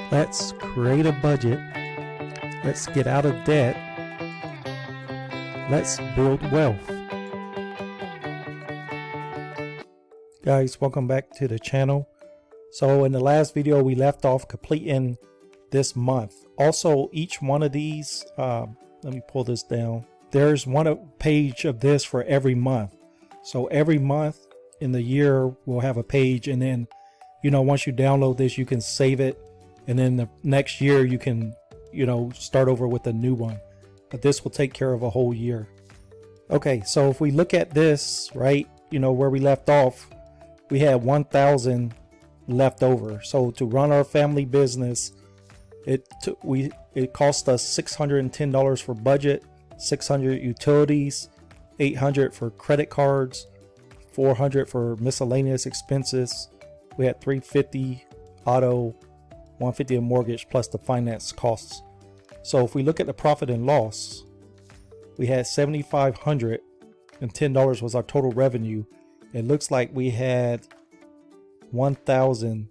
Let's create a budget. Let's get out of debt. Let's build wealth. Guys, welcome back to the channel. So in the last video, we left off completing this month. Also, each one of these, let me pull this down. There's one page of this for every month. So every month in the year, we'll have a page, and then, once you download this, you can save it. And then the next year you can, start over with a new one. But this will take care of a whole year. Okay, so if we look at this, right, where we left off, we had 1,000 left over. So to run our family business, it cost us $610 for budget, $600 utilities, $800 for credit cards, $400 for miscellaneous expenses. We had $350 auto, $150 a mortgage, plus the finance costs. So if we look at the profit and loss, we had $7,510 was our total revenue. It looks like we had 1,000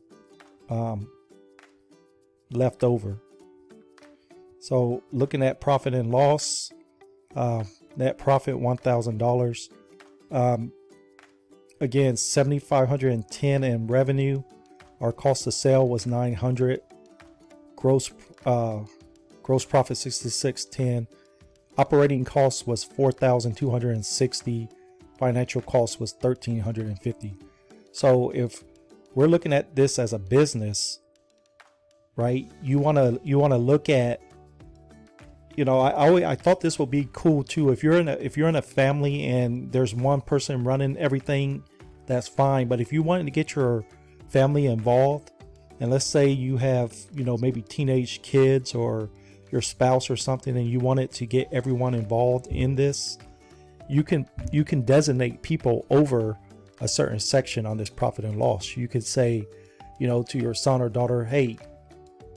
left over. So looking at profit and loss, net profit $1,000. Again, $7,510 in revenue. Our cost of sale was $900. Gross profit $6,610. Operating cost was $4,260. Financial cost was $1,350. So if we're looking at this as a business, right? You want to look at, I thought this would be cool too. If you're in a family and there's one person running everything, that's fine. But if you wanted to get your family involved, and let's say you have, maybe teenage kids or your spouse or something, and you wanted to get everyone involved in this, you can designate people over a certain section on this profit and loss. You could say, to your son or daughter, hey,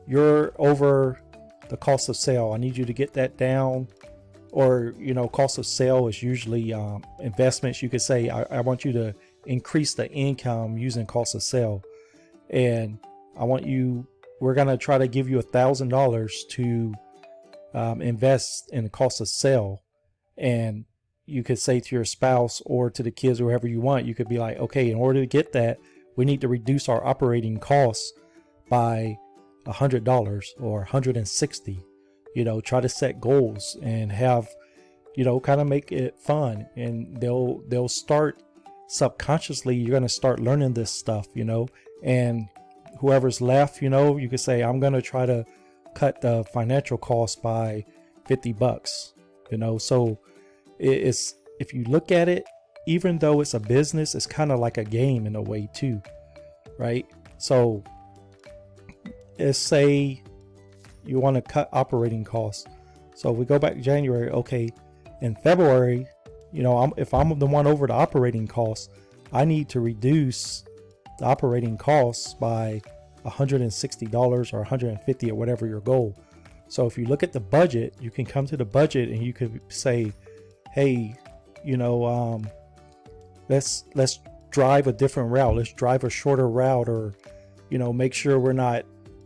you're over the cost of sale. I need you to get that down. Or, cost of sale is usually investments. You could say, I want you to increase the income using cost of sale. And we're going to try to give you $1,000 to invest in the cost of sale. And you could say to your spouse or to the kids or whoever you want, you could be like, okay, in order to get that, we need to reduce our operating costs by $100 or $160. Try to set goals and have, kind of make it fun. And they'll start subconsciously. You're going to start learning this stuff, and whoever's left, you could say, I'm going to try to cut the financial cost by $50, so it's, if you look at it, even though it's a business, it's kind of like a game in a way too, right? So let's say you want to cut operating costs. So if we go back to January, okay, in February, if I'm the one over the operating costs, I need to reduce the operating costs by $160 or $150 or whatever your goal. So if you look at the budget, you can come to the budget and you could say, hey, let's drive a different route. Let's drive a shorter route, or, make sure we're not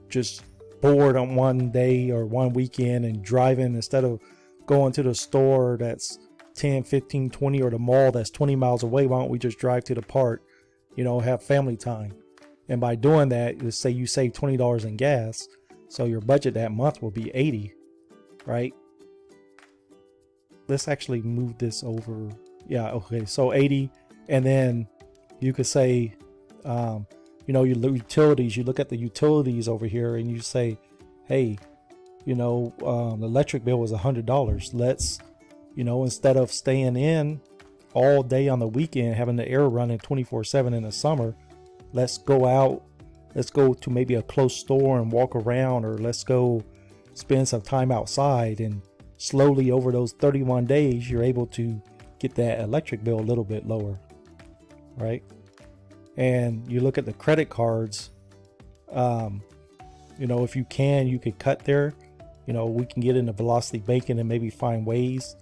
just bored on one day or one weekend and driving, instead of going to the store that's 10, 15, 20, or the mall that's 20 miles away. Why don't we just drive to the park, have family time? And by doing that, let's say you save $20 in gas. So your budget that month will be $80, right? Let's actually move this over. Yeah. Okay. So 80. And then you could say, your utilities, you look at the utilities over here and you say, hey, the electric bill was $100. Let's, instead of staying in all day on the weekend, having the air running 24/7 in the summer, let's go out. Let's go to maybe a close store and walk around, or let's go spend some time outside. And slowly over those 31 days, you're able to get that electric bill a little bit lower, right? And you look at the credit cards, if you could cut there. We can get into velocity banking and maybe find ways.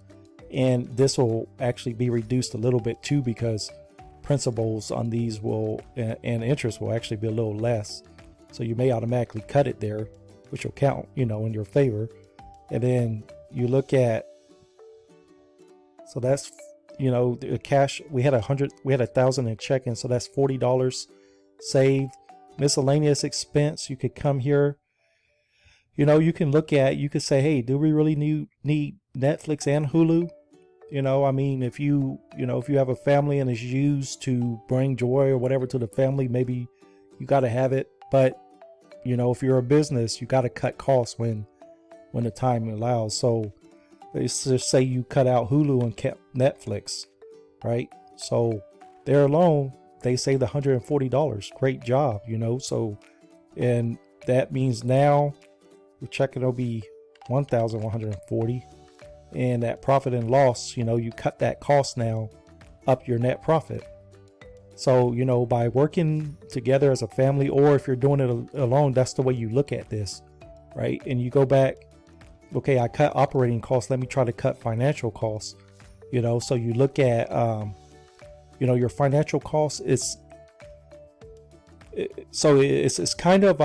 And this will actually be reduced a little bit too, because principals on these will and interest will actually be a little less. So you may automatically cut it there. which will count, you know, in your favor. And then you look at, so that's, you know, the cash, we had 1,000 in checking, so that's $40 saved. Miscellaneous expense, you could come here, you know, you can look at, you could say, hey, do we really need Netflix and Hulu? You know, I mean, if you have a family and it's used to bring joy or whatever to the family, maybe you got to have it. But, you know, if you're a business, you got to cut costs when the time allows. So let's just say you cut out Hulu and kept Netflix, right? So there alone, they saved $140. Great job, you know. So, and that means now your checking will be $1,140. And that profit and loss, you know, you cut that cost now, up your net profit. So, you know, by working together as a family, or if you're doing it alone, that's the way you look at this, right? And you go back, okay, I cut operating costs, let me try to cut financial costs, you know. So you look at, you know, your financial costs is, so it's kind of,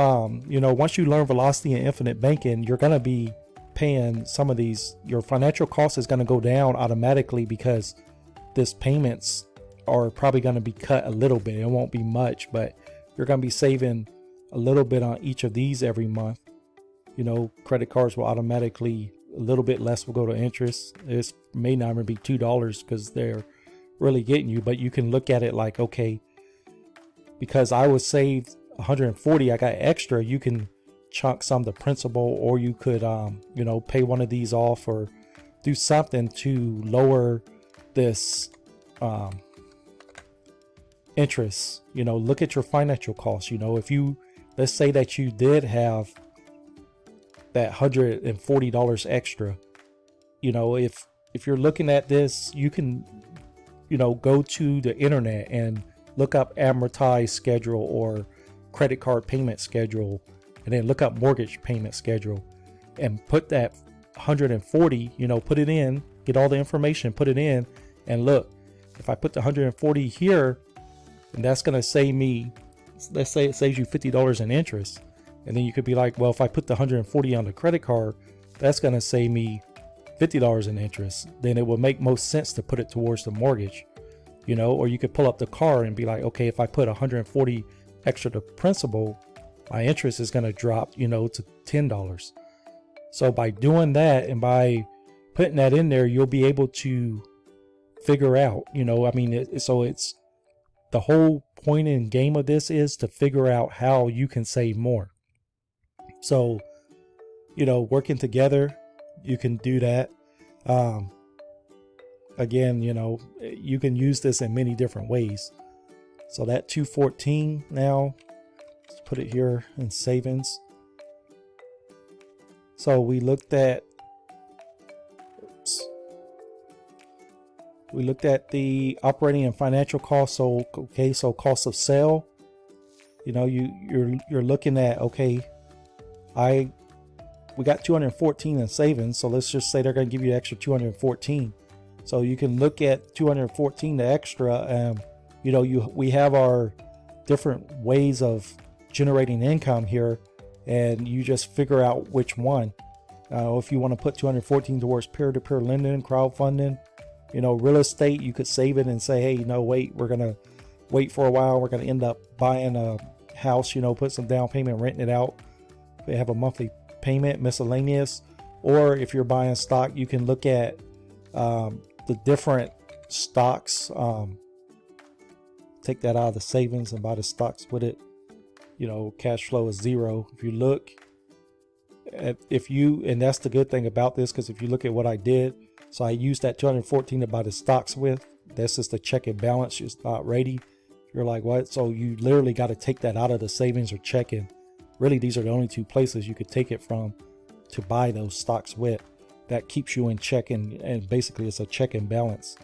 you know, once you learn velocity and infinite banking, you're going to be paying some of these, your financial cost is going to go down automatically because this payments are probably going to be cut a little bit. It won't be much, but you're going to be saving a little bit on each of these every month. You know, credit cards will automatically, a little bit less will go to interest. It may not even be $2 because they're really getting you, but you can look at it like, okay, because I was saved 140, I got extra, you can chunk some of the principal, or you could you know, pay one of these off or do something to lower this interest. You know, look at your financial costs. You know, if you, let's say that you did have that $140 extra, you know, if you're looking at this, you can, you know, go to the internet and look up amortized schedule or credit card payment schedule, and then look up mortgage payment schedule and put that 140, you know, put it in, get all the information, put it in, and look, if I put the 140 here, and that's going to save me, let's say it saves you $50 in interest. And then you could be like, well, if I put the 140 on the credit card, that's going to save me $50 in interest. Then it will make most sense to put it towards the mortgage, you know. Or you could pull up the car and be like, okay, if I put 140 extra to principal, my interest is going to drop, you know, to $10. So by doing that and by putting that in there, you'll be able to figure out, you know, I mean, so it's the whole point and game of this is to figure out how you can save more. So, you know, working together, you can do that. Again, you know, you can use this in many different ways. So that 214 now, let's put it here in savings. So we looked at, we looked at the operating and financial costs. So, okay, so cost of sale, you know, you're looking at, okay, we got 214 in savings. So let's just say they're going to give you an extra 214. So you can look at 214, the extra, you know, we have our different ways of generating income here, and you just figure out which one. If you want to put 214 towards peer-to-peer lending, crowdfunding, you know, real estate, you could save it and say, hey, no, wait, we're going to wait for a while. We're going to end up buying a house, you know, put some down payment, renting it out. They have a monthly payment, miscellaneous. Or if you're buying stock, you can look at the different stocks, take that out of the savings and buy the stocks with it. You know, cash flow is zero. If you look at, and that's the good thing about this, because if you look at what I did, so I used that 214 to buy the stocks with. This is the check and balance. It's not ready. You're like, what? So you literally got to take that out of the savings or checking. Really, these are the only two places you could take it from to buy those stocks with. That keeps you in check, and basically it's a check and balance.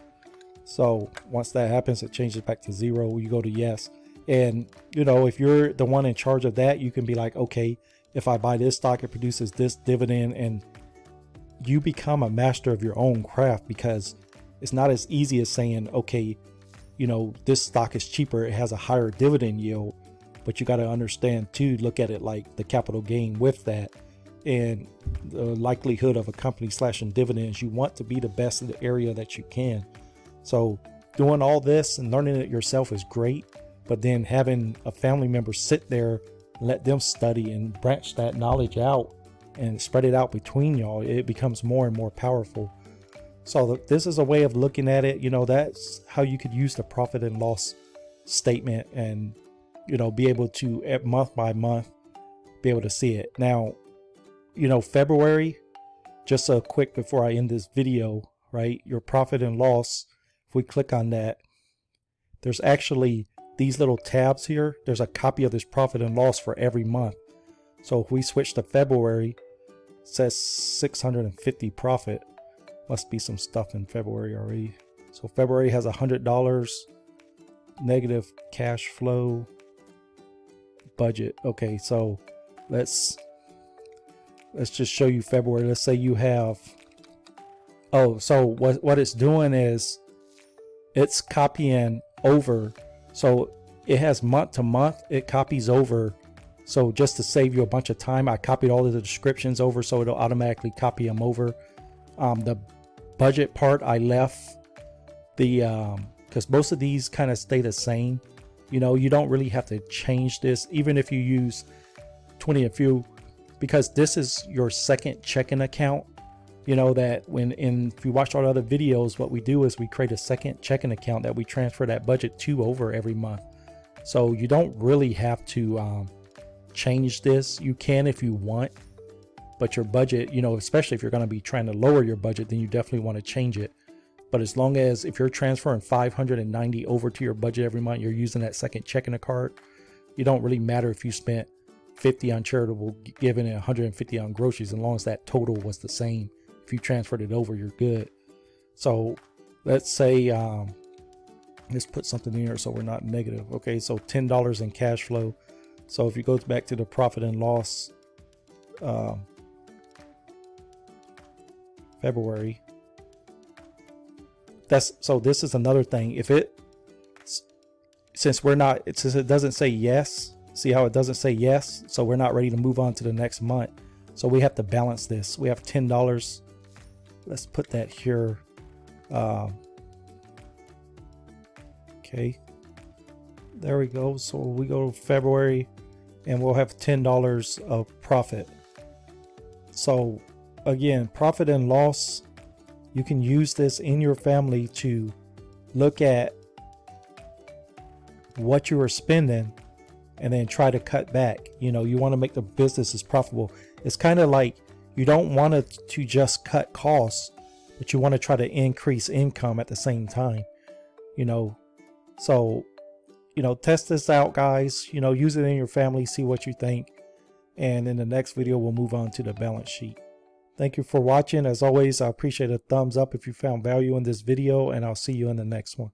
So once that happens, it changes back to zero. You go to yes. And, you know, if you're the one in charge of that, you can be like, okay, if I buy this stock, it produces this dividend, and you become a master of your own craft, because it's not as easy as saying, okay, you know, this stock is cheaper, it has a higher dividend yield, but you got to understand too, look at it like the capital gain with that. and the likelihood of a company slashing dividends, you want to be the best in the area that you can. So doing all this and learning it yourself is great, but then having a family member sit there, let them study and branch that knowledge out and spread it out between y'all, it becomes more and more powerful. So this is a way of looking at it. You know, that's how you could use the profit and loss statement and, you know, be able to, at month by month, be able to see it. Now, you know, February, just a quick before I end this video, right? Your profit and loss, if we click on that, there's actually these little tabs here. There's a copy of this profit and loss for every month. So if we switch to February, it says 650 profit. Must be some stuff in February already. So February has $100 negative cash flow budget. Okay, so let's just show you February. Let's say you have, oh, so what it's doing is it's copying over. So it has month to month, it copies over. So just to save you a bunch of time, I copied all of the descriptions over so it'll automatically copy them over. The budget part I left because most of these kind of stay the same. You know, you don't really have to change this, even if you use 20 and few, because this is your second checking account. You know that if you watch all the other videos, what we do is we create a second checking account that we transfer that budget to over every month. So you don't really have to change this. You can if you want, but your budget, you know, especially if you're going to be trying to lower your budget, then you definitely want to change it. But as long as if you're transferring 590 over to your budget every month, you're using that second checking account, you don't really matter if you spent 50 on charitable giving and 150 on groceries, as long as that total was the same. If you transferred it over, you're good. So let's say let's put something in here so we're not negative. Okay, so $10 in cash flow. So if you go back to the profit and loss, February, so this is another thing. Since it doesn't say yes, see how it doesn't say yes, so we're not ready to move on to the next month. So we have to balance this. We have $10. Let's put that here. Okay, there we go. So we go to February and we'll have $10 of profit. So again, profit and loss, you can use this in your family to look at what you are spending and then try to cut back. You know, you want to make the business as profitable. It's kind of like you don't want to just cut costs, but you want to try to increase income at the same time. You know, so, you know, test this out, guys. You know, use it in your family, see what you think. And in the next video, we'll move on to the balance sheet. Thank you for watching. As always, I appreciate a thumbs up if you found value in this video, and I'll see you in the next one.